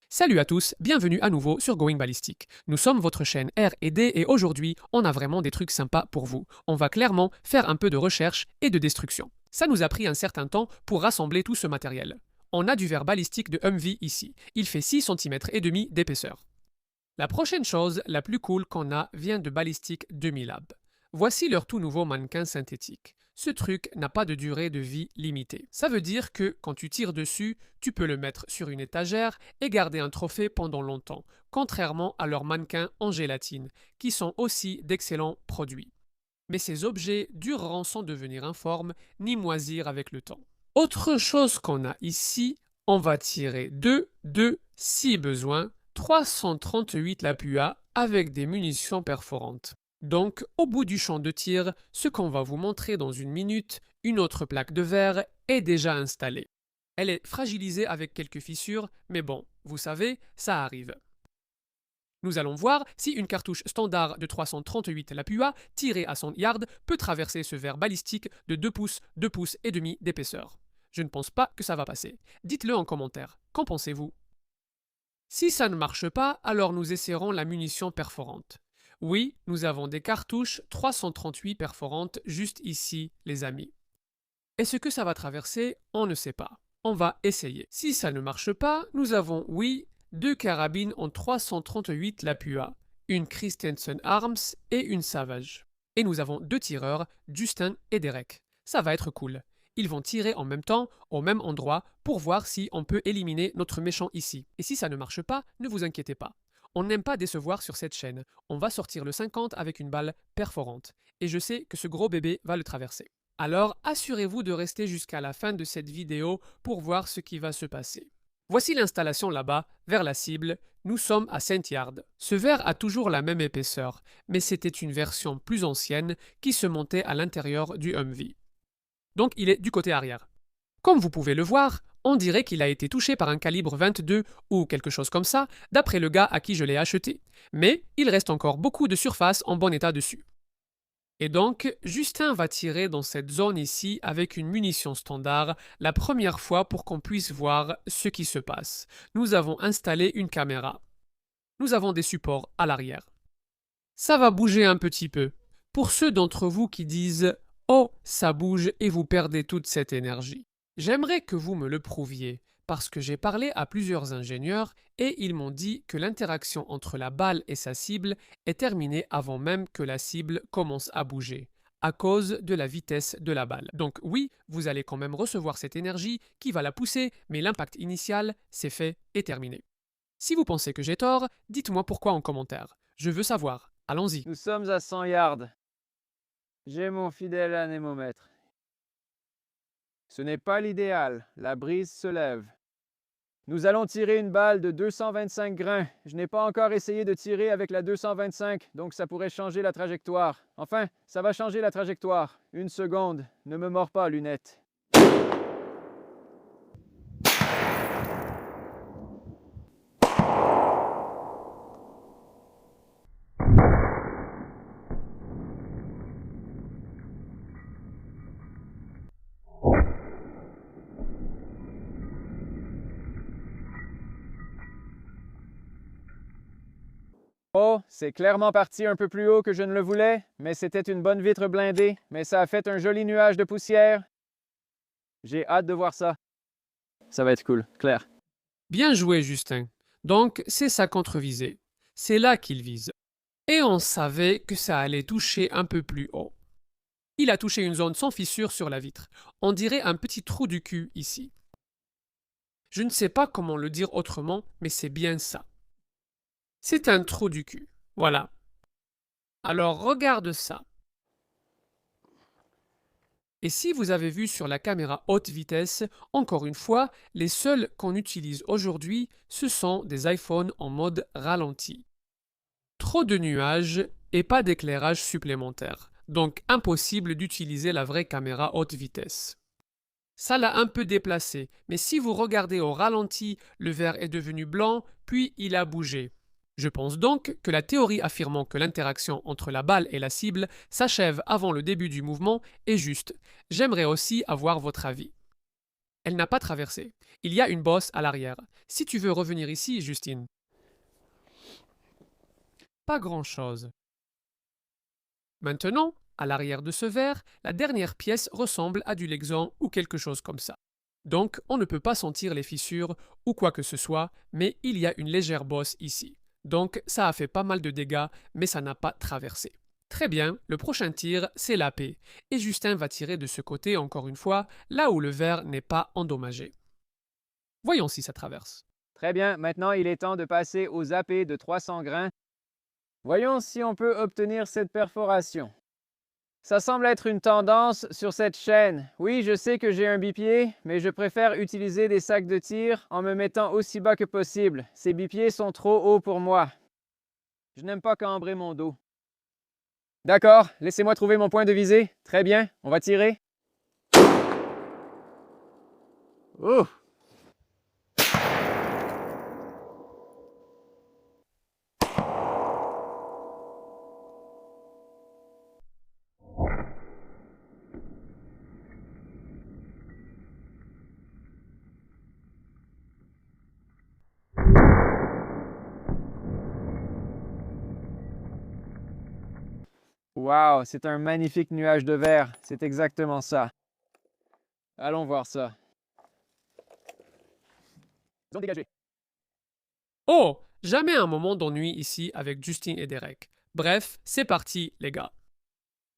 Salut à tous, bienvenue à nouveau sur Going Ballistic. Nous sommes votre chaîne R&D et aujourd'hui, on a vraiment des trucs sympas pour vous. On va clairement faire un peu de recherche et de destruction. Ça nous a pris un certain temps pour rassembler tout ce matériel. On a du verre balistique de Humvee ici. Il fait 6,5 cm d'épaisseur. La prochaine chose, la plus cool qu'on a, vient de Ballistic 2000 Lab. Voici leur tout nouveau mannequin synthétique. Ce truc n'a pas de durée de vie limitée. Ça veut dire que quand tu tires dessus, tu peux le mettre sur une étagère et garder un trophée pendant longtemps, contrairement à leurs mannequins en gélatine, qui sont aussi d'excellents produits. Mais ces objets dureront sans devenir informes ni moisir avec le temps. Autre chose qu'on a ici, on va tirer 2, si besoin, 338 Lapua avec des munitions perforantes. Donc, au bout du champ de tir, ce qu'on va vous montrer dans une minute, une autre plaque de verre est déjà installée. Elle est fragilisée avec quelques fissures, mais bon, vous savez, ça arrive. Nous allons voir si une cartouche standard de 338 Lapua tirée à 100 yards peut traverser ce verre balistique de 2 pouces et demi d'épaisseur. Je ne pense pas que ça va passer. Dites-le en commentaire. Qu'en pensez-vous? Si ça ne marche pas, alors nous essaierons la munition perforante. Oui, nous avons des cartouches 338 perforantes juste ici, les amis. Est-ce que ça va traverser? On ne sait pas. On va essayer. Si ça ne marche pas, nous avons, oui, 2 carabines en 338 Lapua, une Christensen Arms et une Savage. Et nous avons 2 tireurs, Justin et Derek. Ça va être cool. Ils vont tirer en même temps, au même endroit, pour voir si on peut éliminer notre méchant ici. Et si ça ne marche pas, ne vous inquiétez pas. On n'aime pas décevoir sur cette chaîne. On va sortir le 50 avec une balle perforante. Et je sais que ce gros bébé va le traverser. Alors, assurez-vous de rester jusqu'à la fin de cette vidéo pour voir ce qui va se passer. Voici l'installation là-bas, vers la cible. Nous sommes à Saint Yard. Ce verre a toujours la même épaisseur, mais c'était une version plus ancienne qui se montait à l'intérieur du Humvee. Donc il est du côté arrière. Comme vous pouvez le voir, on dirait qu'il a été touché par un calibre 22 ou quelque chose comme ça, d'après le gars à qui je l'ai acheté. Mais il reste encore beaucoup de surface en bon état dessus. Et donc, Justin va tirer dans cette zone ici avec une munition standard la première fois pour qu'on puisse voir ce qui se passe. Nous avons installé une caméra. Nous avons des supports à l'arrière. Ça va bouger un petit peu. Pour ceux d'entre vous qui disent « Oh, ça bouge » et vous perdez toute cette énergie. J'aimerais que vous me le prouviez, parce que j'ai parlé à plusieurs ingénieurs et ils m'ont dit que l'interaction entre la balle et sa cible est terminée avant même que la cible commence à bouger, à cause de la vitesse de la balle. Donc oui, vous allez quand même recevoir cette énergie qui va la pousser, mais l'impact initial, c'est fait et terminé. Si vous pensez que j'ai tort, dites-moi pourquoi en commentaire. Je veux savoir. Allons-y. Nous sommes à 100 yards. J'ai mon fidèle anémomètre. Ce n'est pas l'idéal. La brise se lève. Nous allons tirer une balle de 225 grains. Je n'ai pas encore essayé de tirer avec la 225, donc ça pourrait changer la trajectoire. Enfin, ça va changer la trajectoire. Une seconde. Ne me mords pas, lunette. Oh, c'est clairement parti un peu plus haut que je ne le voulais, mais c'était une bonne vitre blindée, mais ça a fait un joli nuage de poussière. J'ai hâte de voir ça. Ça va être cool, clair. Bien joué, Justin. Donc, c'est sa contre-visée. C'est là qu'il vise. Et on savait que ça allait toucher un peu plus haut. Il a touché une zone sans fissure sur la vitre. On dirait un petit trou du cul ici. Je ne sais pas comment le dire autrement, mais c'est bien ça. C'est un trou du cul. Voilà. Alors regarde ça. Et si vous avez vu sur la caméra haute vitesse, encore une fois, les seuls qu'on utilise aujourd'hui, ce sont des iPhones en mode ralenti. Trop de nuages et pas d'éclairage supplémentaire, donc impossible d'utiliser la vraie caméra haute vitesse. Ça l'a un peu déplacé, mais si vous regardez au ralenti, le verre est devenu blanc, puis il a bougé. Je pense donc que la théorie affirmant que l'interaction entre la balle et la cible s'achève avant le début du mouvement est juste. J'aimerais aussi avoir votre avis. elle n'a pas traversé. Il y a une bosse à l'arrière. Si tu veux revenir ici, Justine. Pas grand-chose. Maintenant, à l'arrière de ce verre, la dernière pièce ressemble à du Lexan ou quelque chose comme ça. Donc, on ne peut pas sentir les fissures ou quoi que ce soit, mais il y a une légère bosse ici. Donc, ça a fait pas mal de dégâts, mais ça n'a pas traversé. Très bien, le prochain tir, c'est l'AP, et Justin va tirer de ce côté encore une fois, là où le verre n'est pas endommagé. Voyons si ça traverse. Très bien, maintenant il est temps de passer aux AP de 300 grains. Voyons si on peut obtenir cette perforation. Ça semble être une tendance sur cette chaîne. Oui, je sais que j'ai un bipied, mais je préfère utiliser des sacs de tir en me mettant aussi bas que possible. Ces bipieds sont trop hauts pour moi. Je n'aime pas cambrer mon dos. D'accord, laissez-moi trouver mon point de visée. Très bien, on va tirer. Oh! Wow, c'est un magnifique nuage de verre. C'est exactement ça. Allons voir ça. Ils ont dégagé. Oh, jamais un moment d'ennui ici avec Justin et Derek. Bref, c'est parti, les gars.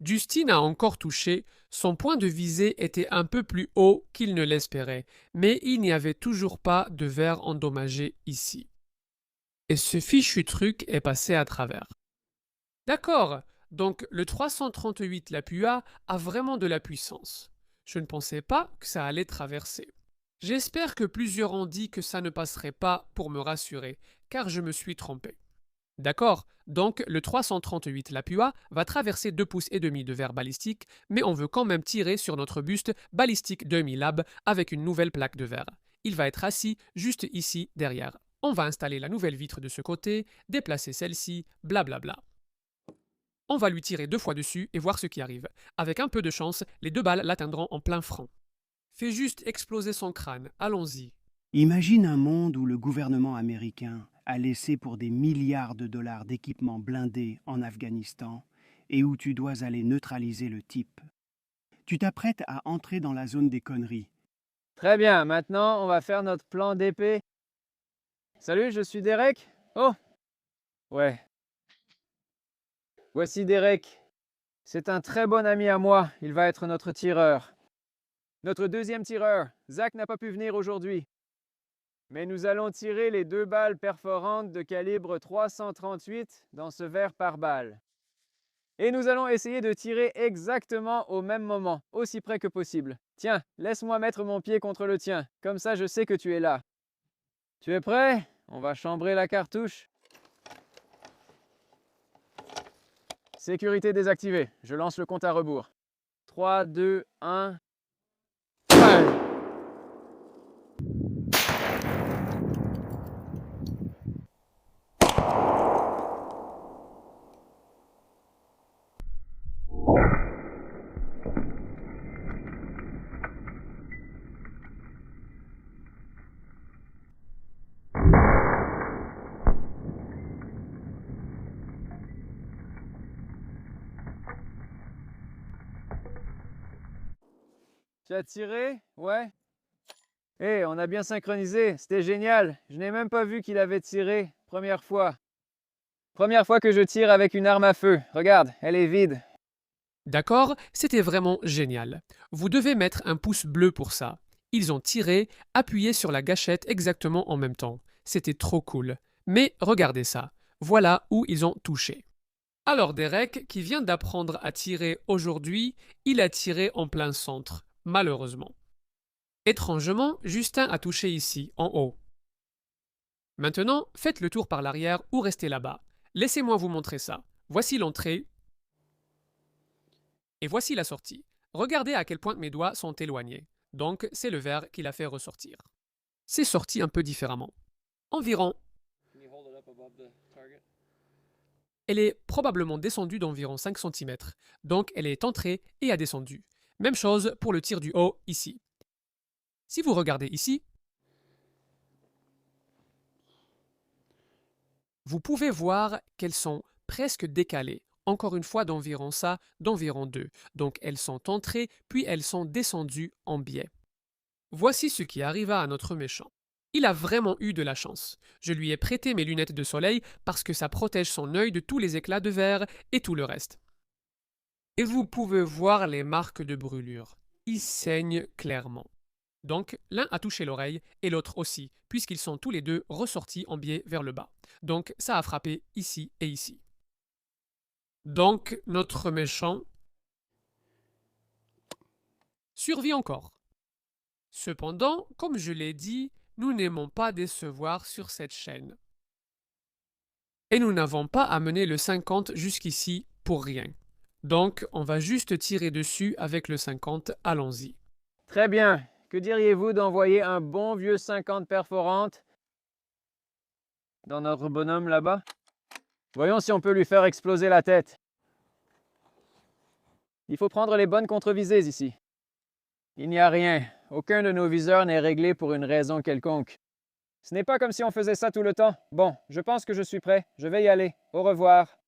Justin a encore touché, son point de visée était un peu plus haut qu'il ne l'espérait, mais il n'y avait toujours pas de verre endommagé ici. Et ce fichu truc est passé à travers. D'accord, donc le 338 Lapua a vraiment de la puissance. Je ne pensais pas que ça allait traverser. J'espère que plusieurs ont dit que ça ne passerait pas pour me rassurer, car je me suis trompé. D'accord, donc le 338 Lapua va traverser 2 pouces et demi de verre balistique, mais on veut quand même tirer sur notre buste Ballistic 2000 Lab avec une nouvelle plaque de verre. Il va être assis juste ici derrière. On va installer la nouvelle vitre de ce côté, déplacer celle-ci, blablabla. On va lui tirer 2 fois dessus et voir ce qui arrive. Avec un peu de chance, les 2 balles l'atteindront en plein front. Fais juste exploser son crâne, allons-y. Imagine un monde où le gouvernement américain a laissé pour des milliards de dollars d'équipements blindés en Afghanistan et où tu dois aller neutraliser le type. Tu t'apprêtes à entrer dans la zone des conneries. Très bien, maintenant on va faire notre plan d'épée. Salut, je suis Derek. Oh! Ouais. Voici Derek. C'est un très bon ami à moi, il va être notre tireur. Notre deuxième tireur, Zach n'a pas pu venir aujourd'hui. Mais nous allons tirer les 2 balles perforantes de calibre 338 dans ce verre par balle. Et nous allons essayer de tirer exactement au même moment, aussi près que possible. Tiens, laisse-moi mettre mon pied contre le tien, comme ça je sais que tu es là. Tu es prêt? On va chambrer la cartouche. Sécurité désactivée, je lance le compte à rebours. 3, 2, 1... Balle! Tu as tiré? Ouais. Hé, on a bien synchronisé, c'était génial. Je n'ai même pas vu qu'il avait tiré. Première fois. Première fois que je tire avec une arme à feu. Regarde, elle est vide. D'accord, c'était vraiment génial. Vous devez mettre un pouce bleu pour ça. Ils ont tiré, appuyé sur la gâchette exactement en même temps. C'était trop cool. Mais regardez ça. Voilà où ils ont touché. Alors Derek, qui vient d'apprendre à tirer aujourd'hui, il a tiré en plein centre, malheureusement. Étrangement, Justin a touché ici, en haut. Maintenant, faites le tour par l'arrière ou restez là-bas. Laissez-moi vous montrer ça. Voici l'entrée. Et voici la sortie. Regardez à quel point mes doigts sont éloignés. Donc, c'est le verre qui l'a fait ressortir. C'est sorti un peu différemment. Environ. Elle est probablement descendue d'environ 5 cm. Donc, elle est entrée et a descendu. Même chose pour le tir du haut ici. Si vous regardez ici, vous pouvez voir qu'elles sont presque décalées. Encore une fois, d'environ 2. Donc elles sont entrées, puis elles sont descendues en biais. Voici ce qui arriva à notre méchant. Il a vraiment eu de la chance. Je lui ai prêté mes lunettes de soleil parce que ça protège son œil de tous les éclats de verre et tout le reste. Et vous pouvez voir les marques de brûlure. Ils saignent clairement. Donc, l'un a touché l'oreille et l'autre aussi, puisqu'ils sont tous les deux ressortis en biais vers le bas. Donc, ça a frappé ici et ici. Donc, notre méchant survit encore. Cependant, comme je l'ai dit, nous n'aimons pas décevoir sur cette chaîne. Et nous n'avons pas amené le 50 jusqu'ici pour rien. Donc, on va juste tirer dessus avec le 50, allons-y. Très bien. Que diriez-vous d'envoyer un bon vieux 50 perforante dans notre bonhomme là-bas? Voyons si on peut lui faire exploser la tête. Il faut prendre les bonnes contre-visées ici. Il n'y a rien. Aucun de nos viseurs n'est réglé pour une raison quelconque. Ce n'est pas comme si on faisait ça tout le temps. Bon, je pense que je suis prêt. Je vais y aller. Au revoir.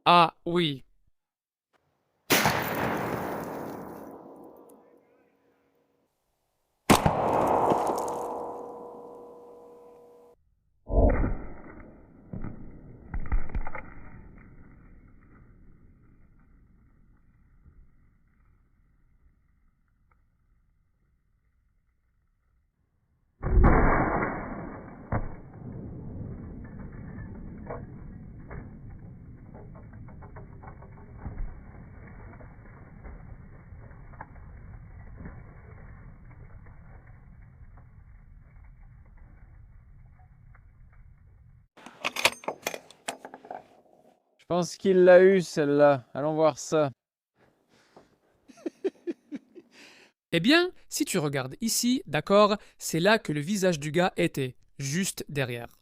Ah oui. Je pense qu'il l'a eu, celle-là. Allons voir ça. Eh bien, si tu regardes ici, d'accord, c'est là que le visage du gars était, juste derrière.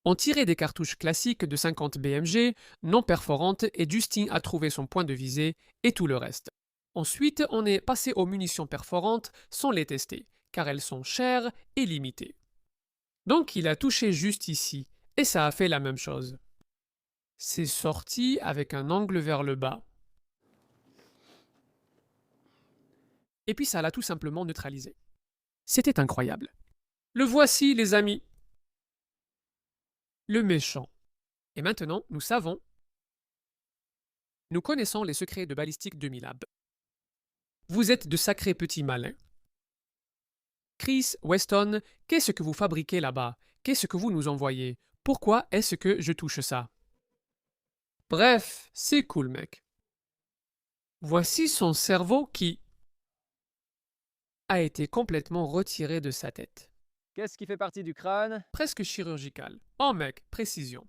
On tirait des cartouches classiques de 50 BMG, non perforantes, et Justin a trouvé son point de visée et tout le reste. Ensuite, on est passé aux munitions perforantes sans les tester, car elles sont chères et limitées. Donc il a touché juste ici, et ça a fait la même chose. C'est sorti avec un angle vers le bas. Et puis ça l'a tout simplement neutralisé. C'était incroyable. Le voici, les amis. Le méchant. Et maintenant, nous savons. Nous connaissons les secrets de Ballistic 2000 Lab. Vous êtes de sacrés petits malins. Chris, Weston, qu'est-ce que vous fabriquez là-bas? Qu'est-ce que vous nous envoyez? Pourquoi est-ce que je touche ça? Bref, c'est cool, mec. Voici son cerveau qui a été complètement retiré de sa tête. Qu'est-ce qui fait partie du crâne? Presque chirurgical. Oh mec, précision.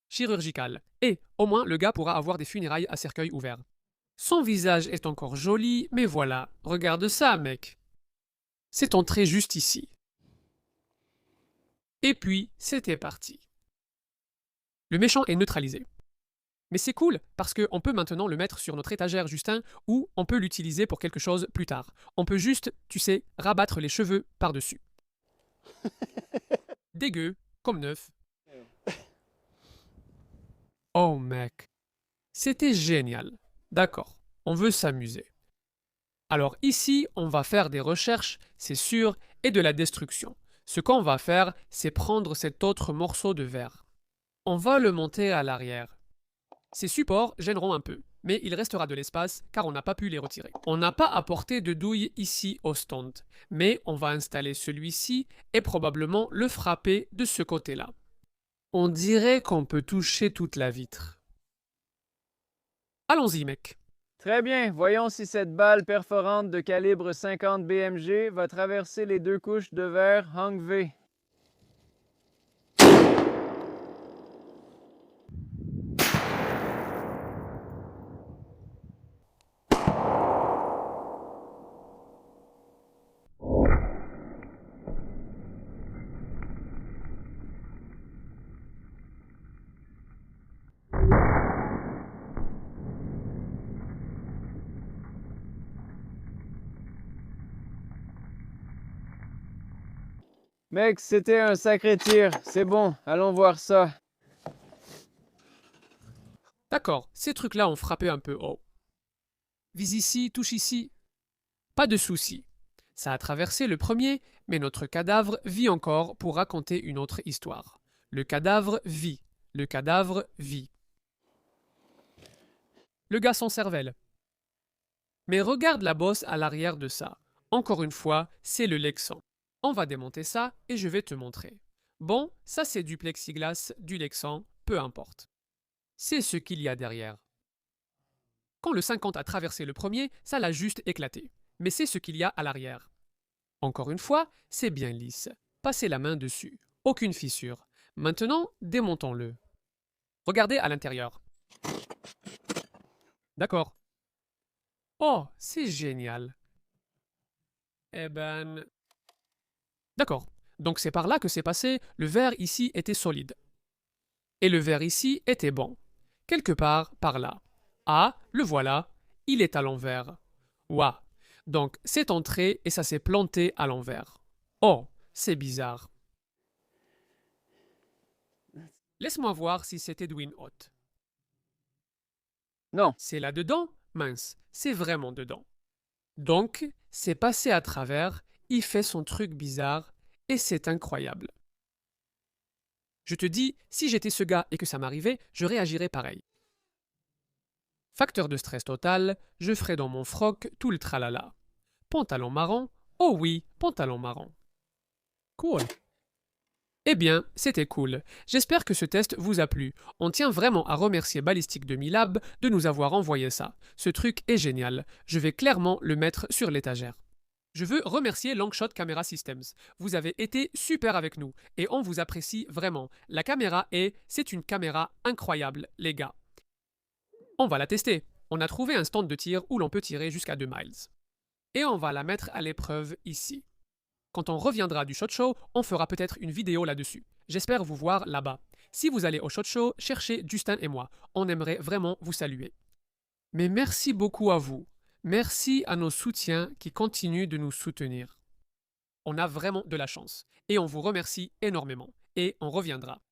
Chirurgical. Et, au moins, le gars pourra avoir des funérailles à cercueil ouvert. Son visage est encore joli, mais voilà, regarde ça, mec. C'est entré juste ici. Et puis, c'était parti. Le méchant est neutralisé. Mais c'est cool, parce qu'on peut maintenant le mettre sur notre étagère Justin, ou on peut l'utiliser pour quelque chose plus tard. On peut juste, tu sais, rabattre les cheveux par-dessus. Dégueu, comme neuf. Oh mec, c'était génial. D'accord, on veut s'amuser. Alors ici, on va faire des recherches, c'est sûr, et de la destruction. Ce qu'on va faire, c'est prendre cet autre morceau de verre. On va le monter à l'arrière. Ces supports gêneront un peu, mais il restera de l'espace car on n'a pas pu les retirer. On n'a pas apporté de douille ici au stand, mais on va installer celui-ci et probablement le frapper de ce côté-là. On dirait qu'on peut toucher toute la vitre. Allons-y, mec. Très bien. Voyons si cette balle perforante de calibre 50 BMG va traverser les deux couches de verre Hung V. Mec, c'était un sacré tir. C'est bon, allons voir ça. D'accord, ces trucs-là ont frappé un peu haut. Vise ici, touche ici. Pas de souci. Ça a traversé le premier, mais notre cadavre vit encore pour raconter une autre histoire. Le cadavre vit. Le cadavre vit. Le gars sans cervelle. Mais regarde la bosse à l'arrière de ça. Encore une fois, c'est le Lexan. On va démonter ça et je vais te montrer. Bon, ça c'est du plexiglas, du Lexan, peu importe. C'est ce qu'il y a derrière. Quand le 50 a traversé le premier, ça l'a juste éclaté. Mais c'est ce qu'il y a à l'arrière. Encore une fois, c'est bien lisse. Passez la main dessus. Aucune fissure. Maintenant, démontons-le. Regardez à l'intérieur. D'accord. Oh, c'est génial. Eh ben... D'accord. Donc c'est par là que c'est passé, le verre ici était solide. Et le verre ici était bon. Quelque part par là. Ah, le voilà, il est à l'envers. Ouah. Donc c'est entré et ça s'est planté à l'envers. Oh, c'est bizarre. Laisse-moi voir si c'est Edwin Hott. Non. C'est là-dedans? Mince, c'est vraiment dedans. Donc, c'est passé à travers, il fait son truc bizarre, et c'est incroyable. Je te dis, si j'étais ce gars et que ça m'arrivait, je réagirais pareil. Facteur de stress total, je ferais dans mon froc tout le tralala. Pantalon marron? Oh oui, pantalon marron. Cool. Eh bien, c'était cool. J'espère que ce test vous a plu. On tient vraiment à remercier Ballistic de Milab de nous avoir envoyé ça. Ce truc est génial. Je vais clairement le mettre sur l'étagère. Je veux remercier Longshot Camera Systems. Vous avez été super avec nous et on vous apprécie vraiment. La caméra c'est une caméra incroyable, les gars. On va la tester. On a trouvé un stand de tir où l'on peut tirer jusqu'à 2 miles. Et on va la mettre à l'épreuve ici. Quand on reviendra du SHOT Show, on fera peut-être une vidéo là-dessus. J'espère vous voir là-bas. Si vous allez au SHOT Show, cherchez Justin et moi. On aimerait vraiment vous saluer. Mais merci beaucoup à vous. Merci à nos soutiens qui continuent de nous soutenir. On a vraiment de la chance. Et on vous remercie énormément. Et on reviendra.